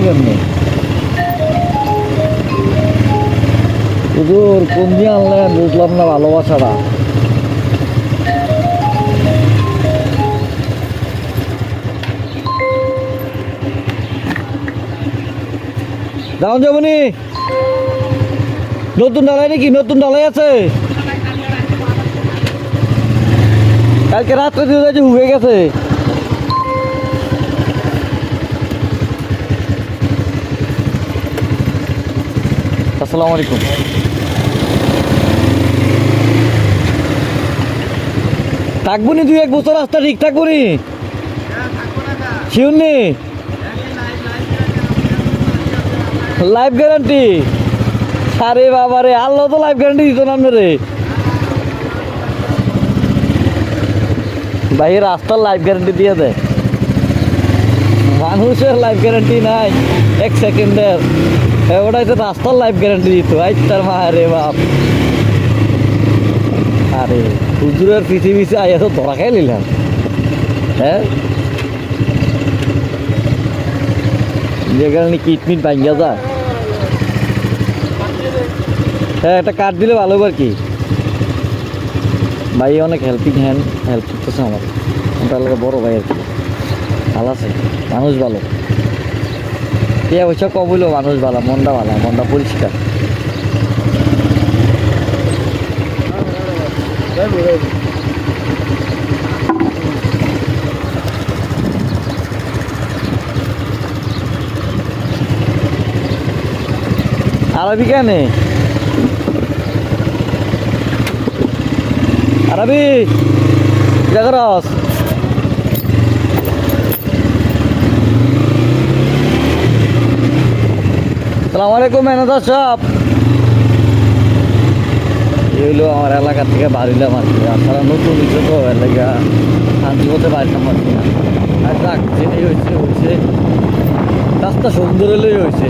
কেমনি হুজুর কোন দিয়ে আনলেন বুঝলাম না ভালোবাসাটা। দাম যাবনি নতুন ডালাই নাকি? নতুন ডালাই আছে কালকে রাত্রে দিয়ে যাচ্ছে হুয়ে গেছে। আসসালামু আলাইকুম। থাকবো নি 2-1 বছর রাস্তা ঠিক থাকবো নি শিউর নি লাইফ গ্যারান্টি। আরে বাবা রে আল্লাহ তো লাইফ গ্যারান্টি দিত না রে ভাই। রাস্তার লাইফ গ্যারান্টি দিয়ে দেয়, মানুষের লাইফ গ্যারান্টি নাই 1 সেকেন্ডের। ওটাই তো রাস্তার লাইফ গ্যারান্টি দিত। আইতার মা রে বাপ। আরে হুজুরের পৃথিবী আইয়া তো ধরা খাই নিলাম। হ্যাঁ যে কারণে কিডনিট ভাঙ্গা যায়। হ্যাঁ একটা কার্ড দিলে ভালো আর কি। ভাই অনেক হেল্পিং হ্যান্ড হেল্প করতেছে আমার। তার লাগে বড় ভাই আর কি, ভালো আছে, মানুষ ভালো। কে পয়সা কম হইলেও মানুষ ভালো, মনটা ভালো, মনটা পরিষ্কার। আরবি কেন আরবি জাগরস সালাম আলাইকুম ম্যানেজার সাহেব। এই হইলো আমার এলাকা থেকে বাড়িলাম আর কি। আপনারা নতুন হয়েছে তো এলাকা শান্তি হতে পারতাম আর কি না। আর যাক যেটাই হয়েছে হয়েছে, রাস্তা সুন্দর হলেই হয়েছে।